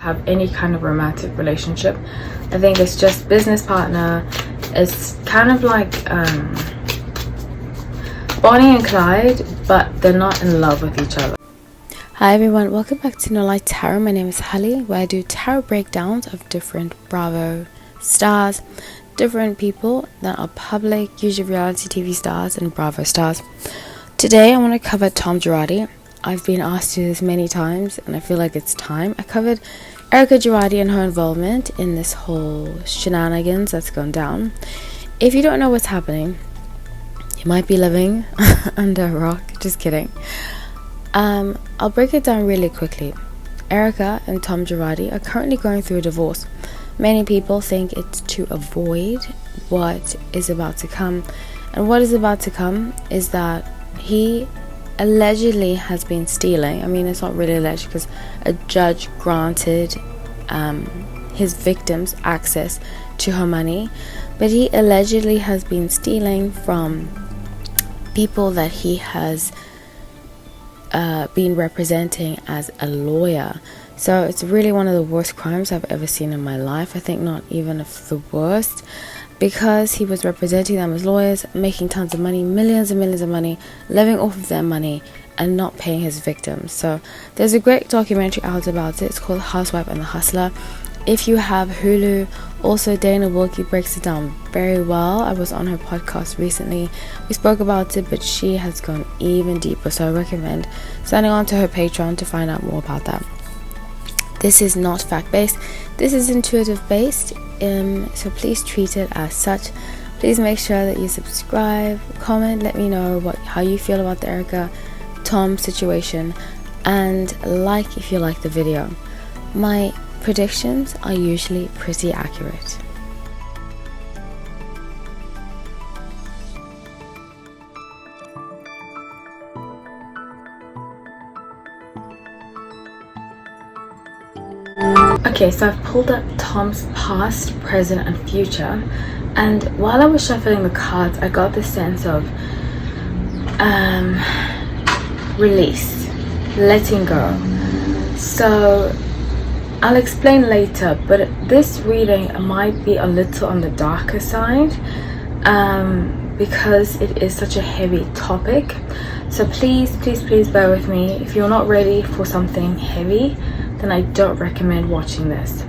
have any kind of romantic relationship. I think it's just business partner. It's kind of like Bonnie and Clyde, but they're not in love with each other. Hi everyone, welcome back to No Light Tarot. My name is Hallie, where I do tarot breakdowns of different Bravo stars, different people that are public, usually reality TV stars and Bravo stars. Today I want to cover Tom Girardi. I've been asked to do this many times and I feel like it's time. I covered Erica Girardi and her involvement in this whole shenanigans that's gone down. If you don't know what's happening, you might be living under a rock. Just kidding. I'll break it down really quickly. Erica and Tom Girardi are currently going through a divorce. Many people think it's to avoid what is about to come. And what is about to come is that he allegedly has been stealing. I mean, it's not really alleged because a judge granted his victims access to her money. But he allegedly has been stealing from people that he has been representing as a lawyer. So it's really one of the worst crimes I've ever seen in my life. I think not even of the worst, because he was representing them as lawyers, making tons of money, millions and millions of money, living off of their money and not paying his victims. So there's a great documentary out about it. It's called Housewife and the Hustler. If you have Hulu, also Dana Wilkie breaks it down very well. I was on her podcast recently. We spoke about it, but she has gone even deeper. So I recommend signing on to her Patreon to find out more about that. This is not fact-based. This is intuitive-based. So please treat it as such. Please make sure that you subscribe, comment, let me know how you feel about the Erica Tom situation, and like if you like the video. My predictions are usually pretty accurate. Okay, so I've pulled up Tom's past, present and future, and while I was shuffling the cards, I got the sense of release, letting go. So I'll explain later, but this reading might be a little on the darker side because it is such a heavy topic. So please bear with me. If you're not ready for something heavy, then I don't recommend watching this.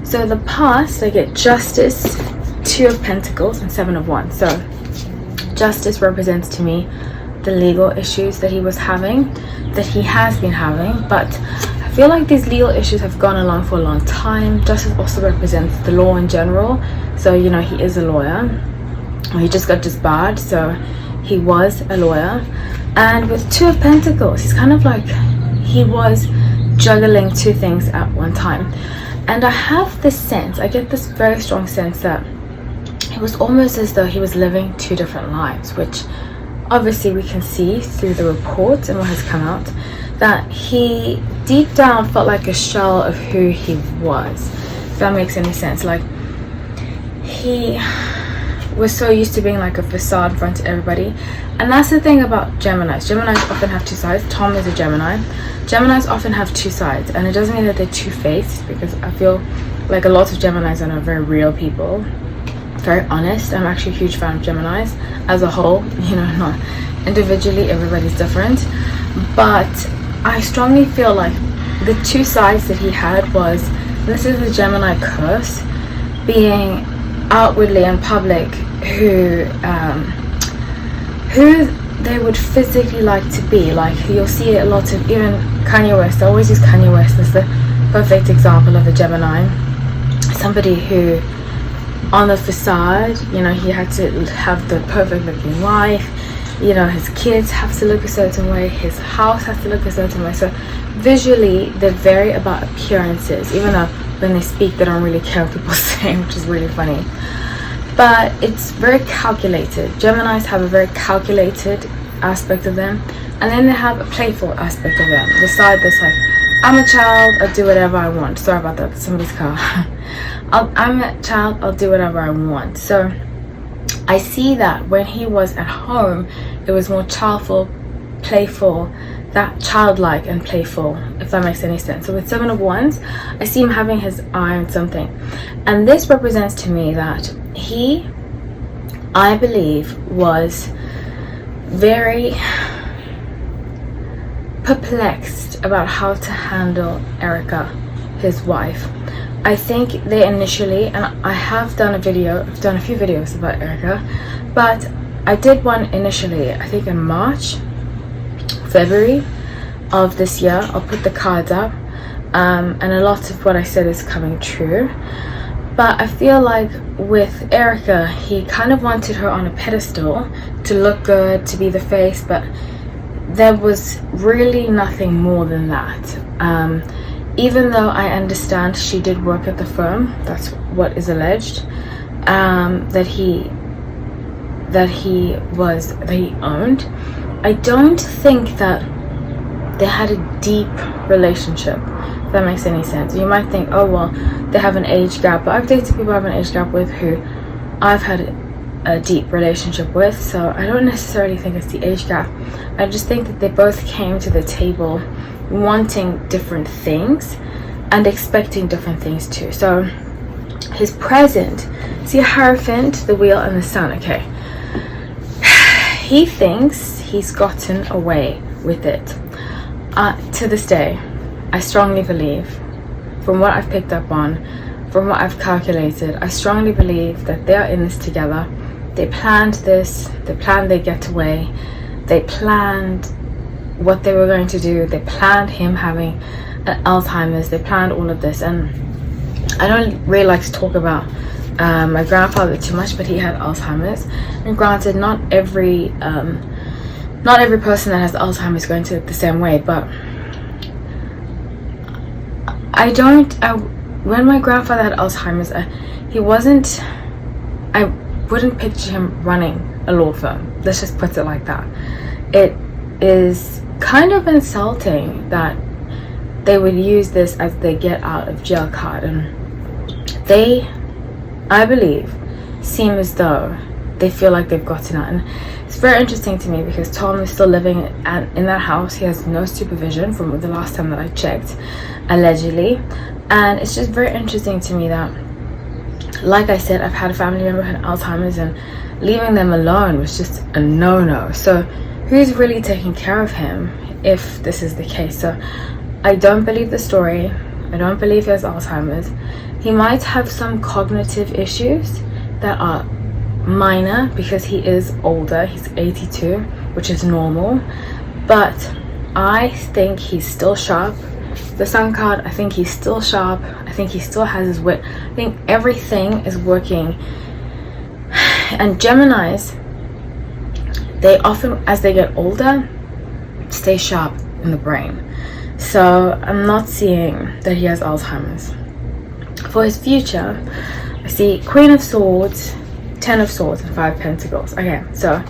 So the past, I get Justice, Two of Pentacles and Seven of Wands. So Justice represents to me the legal issues that he was having, that he has been having, but I feel like these legal issues have gone along for a long time. Justice also represents the law in general. So, you know, he is a lawyer. He just got disbarred, so he was a lawyer. And with Two of Pentacles, he's kind of like he was juggling two things at one time. And I have this sense, I get this very strong sense that it was almost as though he was living two different lives, which obviously we can see through the reports and what has come out, that he deep down felt like a shell of who he was, if that makes any sense. Like, he was so used to being like a facade in front of everybody. And that's the thing about Geminis. Geminis often have two sides. Tom is a Gemini. Geminis often have two sides, and it doesn't mean that they're two-faced, because I feel like a lot of Geminis are very real people, very honest. I'm actually a huge fan of Geminis as a whole, you know, not individually, everybody's different. But I strongly feel like the two sides that he had was, this is the Gemini curse, being outwardly in public who they would physically like to be. Like, you'll see a lot of, even Kanye West, I always use Kanye West as the perfect example of a Gemini. Somebody who on the facade, you know, he had to have the perfect looking wife, you know, his kids have to look a certain way, his house has to look a certain way. So visually they're very about appearances, even though when they speak they don't really care what people say, which is really funny. But it's very calculated. Geminis have a very calculated aspect of them, and then they have a playful aspect of them, the side that's like, I'm a child, I'll do whatever I want. Sorry about that, somebody's car. I'm a child, I'll do whatever I want. So I see that when he was at home, it was more childful, playful, that childlike and playful, if that makes any sense. So with Seven of Wands, I see him having his eye on something, and this represents to me that he, I believe, was very perplexed about how to handle Erica, his wife. I think they initially, and I have done a video, I've done a few videos about Erica, but I did one initially, I think in February of this year. I'll put the cards up, and a lot of what I said is coming true. But I feel like with Erica, he kind of wanted her on a pedestal to look good, to be the face, but there was really nothing more than that. Even though I understand she did work at the firm, that's what is alleged, that he owned, I don't think that they had a deep relationship, if that makes any sense. You might think, oh well, they have an age gap, but I've dated people I have an age gap with who I've had a deep relationship with, so I don't necessarily think it's the age gap. I just think that they both came to the table wanting different things and expecting different things too. So his present, see a Hierophant, the wheel, and the sun. Okay, he thinks he's gotten away with it. To this day, I strongly believe, from what I've picked up on, from what I've calculated, I strongly believe that they're in this together. They planned this, they planned their getaway, they planned what they were going to do, they planned him having Alzheimer's, they planned all of this. And I don't really like to talk about my grandfather too much, but he had Alzheimer's, and granted, not every person that has Alzheimer's is going to look the same way, but when my grandfather had Alzheimer's, I wouldn't picture him running a law firm. Let's just put it like that. It is kind of insulting that they would use this as their get out of jail card, and they, I believe, seem as though they feel like they've gotten out. And it's very interesting to me because Tom is still living in that house. He has no supervision from the last time that I checked, allegedly. And it's just very interesting to me that, like I said, I've had a family member who had Alzheimer's, and leaving them alone was just a no-no. So who's really taking care of him if this is the case? So I don't believe the story. I don't believe he has Alzheimer's. He might have some cognitive issues that are minor because he is older. He's 82, which is normal, but I think he's still sharp. The Sun card, I think he's still sharp. I think he still has his wit. I think everything is working. And Geminis, they often, as they get older, stay sharp in the brain. So I'm not seeing that he has Alzheimer's. For his future, I see Queen of Swords, 10 of Swords, and 5 Pentacles. Okay, so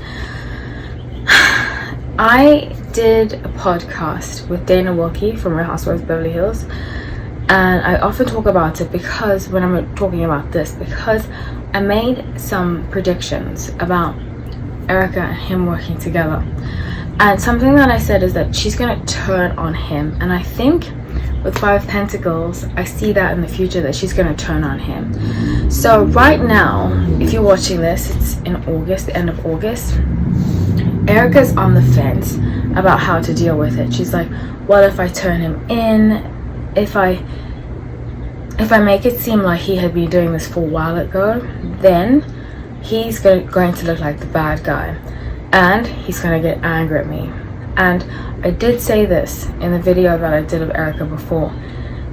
I did a podcast with Dana Wilkie from Real Housewives of Beverly Hills, and I often talk about it because when I'm talking about this, because I made some predictions about Erica and him working together. And something that I said is that she's going to turn on him, and I think with 5 Pentacles, I see that in the future that she's going to turn on him. So right now, if you're watching this, it's in August, the end of August. Erica's on the fence about how to deal with it. She's like, what if I turn him in? If I make it seem like he had been doing this for a while ago, then he's going to look like the bad guy, and he's going to get angry at me. And I did say this in the video that I did of Erica before,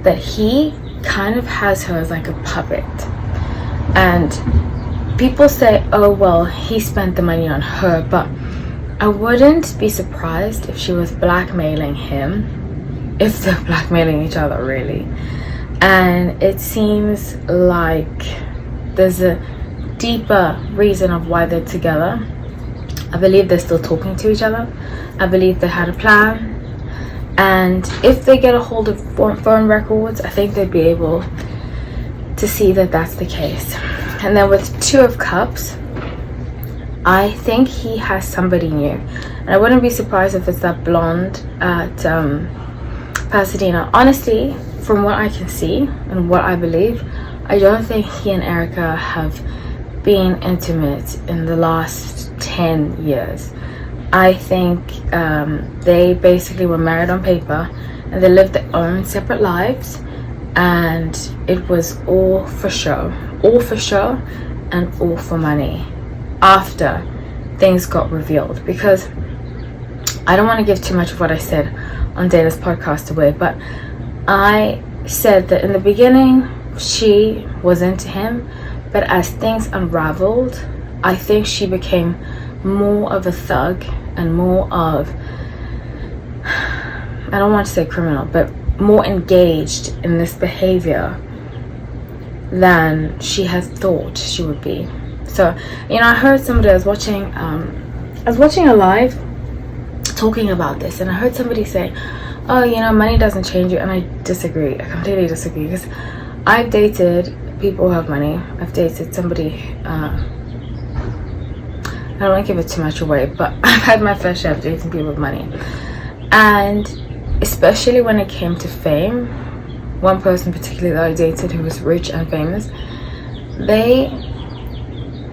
that he kind of has her as like a puppet. And people say, oh well, he spent the money on her, but I wouldn't be surprised if she was blackmailing him, if they're blackmailing each other really. And it seems like there's a deeper reason of why they're together. I believe they're still talking to each other. I believe they had a plan, and if they get a hold of phone records, I think they'd be able to see that that's the case. And then with 2 of Cups, I think he has somebody new. And I wouldn't be surprised if it's that blonde at Pasadena. Honestly, from what I can see and what I believe, I don't think he and Erica have been intimate in the last 10 years. I think they basically were married on paper and they lived their own separate lives, and it was all for show and all for money after things got revealed. Because I don't want to give too much of what I said on Dana's podcast away, but I said that in the beginning she was into him, but as things unraveled, I think she became more of a thug and more of, I don't want to say criminal, but more engaged in this behavior than she had thought she would be. So, you know, I heard somebody, I was watching a live talking about this, and I heard somebody say, oh, you know, money doesn't change you. And I disagree. I completely disagree, because I've dated people who have money. I've dated somebody, I don't want to give it too much away, but I've had my fair share of dating people with money. And especially when it came to fame, one person particularly that I dated who was rich and famous, they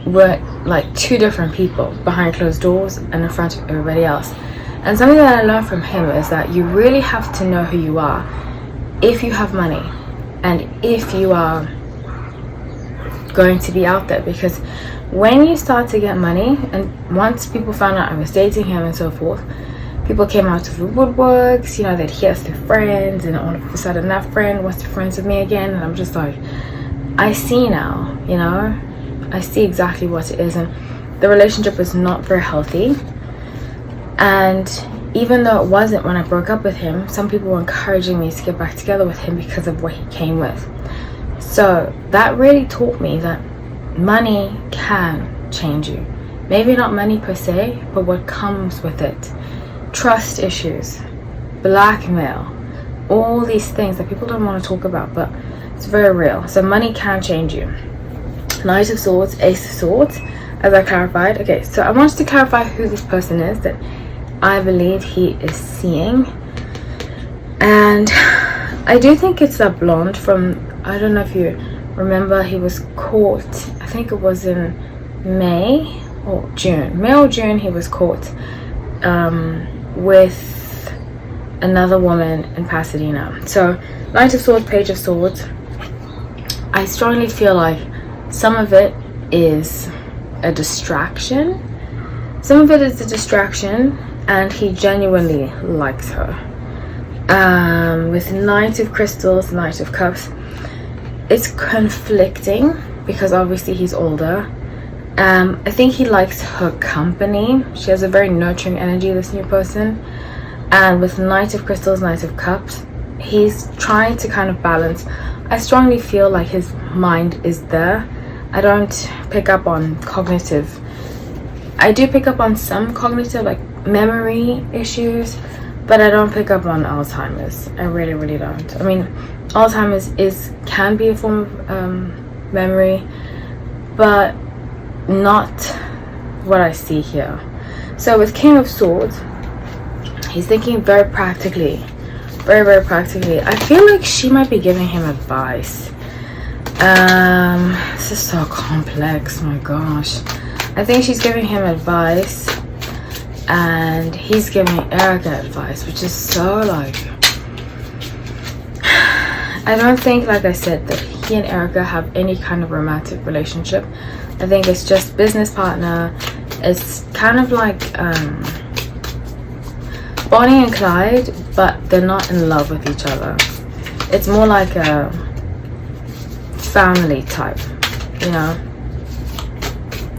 were like two different people behind closed doors and in front of everybody else. And something that I learned from him is that you really have to know who you are if you have money and if you are going to be out there. Because when you start to get money, and once people found out I was dating him and so forth, people came out of the woodworks, you know, they'd hear through friends, and all of a sudden that friend wants to be friends with me again. And I'm just like, I see now, you know, I see exactly what it is. And the relationship was not very healthy. And even though it wasn't when I broke up with him, some people were encouraging me to get back together with him because of what he came with. So that really taught me that money can change you. Maybe not money per se, but what comes with it. Trust issues, blackmail, all these things that people don't want to talk about, but it's very real. So money can change you. Knight of Swords, Ace of Swords, as I clarified. Okay, so I wanted to clarify who this person is that I believe he is seeing. And I do think it's that blonde from, I don't know if you remember, he was caught, I think it was in May or June, he was caught with another woman in Pasadena. So Knight of Swords, Page of Swords, I strongly feel like some of it is a distraction. Some of it is a distraction, and he genuinely likes her. With Knight of Crystals, Knight of Cups, it's conflicting because obviously he's older. I think he likes her company. She has a very nurturing energy, this new person. And with Knight of Crystals, Knight of Cups, he's trying to kind of balance. I strongly feel like his mind is there. I don't pick up on cognitive. I do pick up on some cognitive, like memory issues, but I don't pick up on Alzheimer's. I really, really don't. I mean, Alzheimer's can be a form of memory, but not what I see here. So with King of Swords, he's thinking very practically, very, very practically. I feel like she might be giving him advice. This is so complex, my gosh. I think she's giving him advice, and he's giving Erica advice, which is so like, I don't think, like I said, that he and Erica have any kind of romantic relationship. I think it's just business partner. It's kind of like Bonnie and Clyde, but they're not in love with each other. It's more like a family type, you know,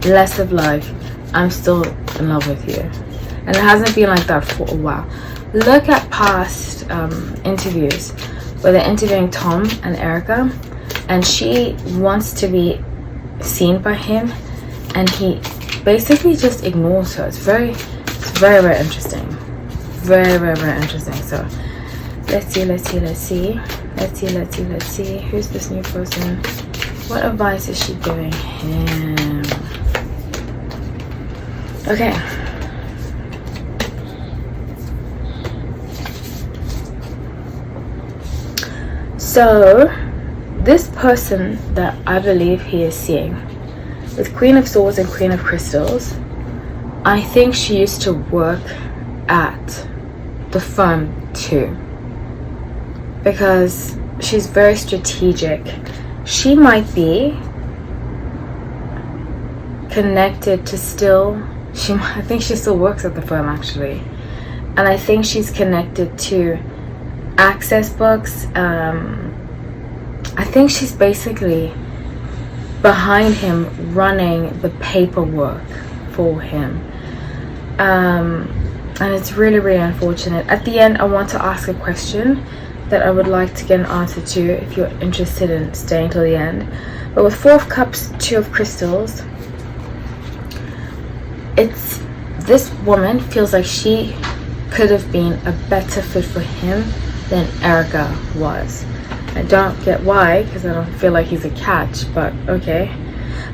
less of like, I'm still in love with you. And it hasn't been like that for a while. Look at past interviews where they're interviewing Tom and Erica, and she wants to be seen by him, and he basically just ignores her. It's very, very interesting. Very, very, very interesting. So let's see. Who's this new person? What advice is she giving him? Okay. So this person that I believe he is seeing with Queen of Swords and Queen of Crystals, I think she used to work at the firm too, because she's very strategic. She might be connected to I think she still works at the firm actually, and I think she's connected to Access Books. I think she's basically behind him, running the paperwork for him, and it's really, really unfortunate. At the end, I want to ask a question that I would like to get an answer to if you're interested in staying till the end. But with Four of Cups, Two of Crystals, this woman feels like she could have been a better fit for him than Erica was. I don't get why, because I don't feel like he's a catch, but okay.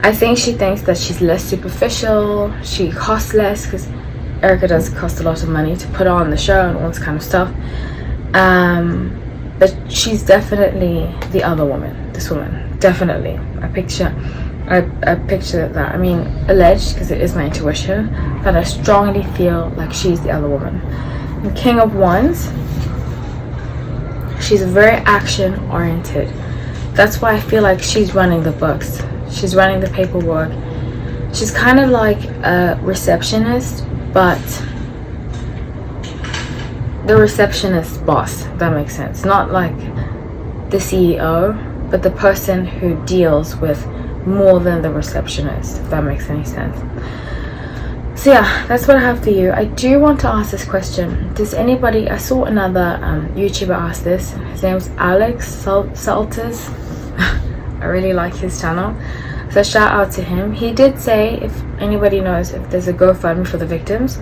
I think she thinks that she's less superficial, she costs less, because Erica does cost a lot of money to put on the show and all this kind of stuff. But she's definitely the other woman, this woman, definitely. I picture that, I mean, alleged, because it is my intuition, but I strongly feel like she's the other woman. And King of Wands, she's very action oriented. That's why I feel like she's running the books, she's running the paperwork. She's kind of like a receptionist, but the receptionist boss, if that makes sense. Not like the CEO, but the person who deals with more than the receptionist, if that makes any sense. So yeah, that's what I have for you. I do want to ask this question. Does anybody, I saw another YouTuber ask this. His name is Alex Salters. I really like his channel, so shout out to him. He did say if anybody knows if there's a GoFundMe for the victims.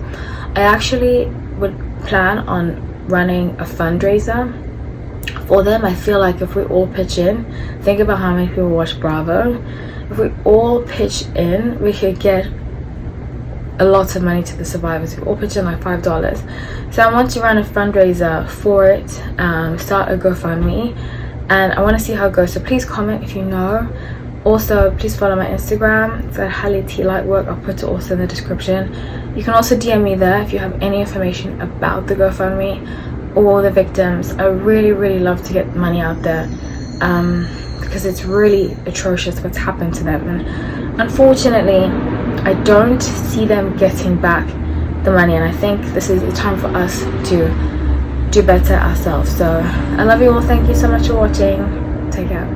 I actually would plan on running a fundraiser for them. I feel like if we all pitch in, think about how many people watch Bravo. If we all pitch in, we could get a lot of money to the survivors. We all pitch in like $5. So I want to run a fundraiser for it, start a GoFundMe, and I want to see how it goes. So please comment if you know. Also, please follow my Instagram. It's at Childlike. I'll put it also in the description. You can also DM me there if you have any information about the GoFundMe or the victims. I really, really love to get money out there, because it's really atrocious what's happened to them, and unfortunately I don't see them getting back the money, and I think this is the time for us to do better ourselves. So I love you all. Thank you so much for watching. Take care.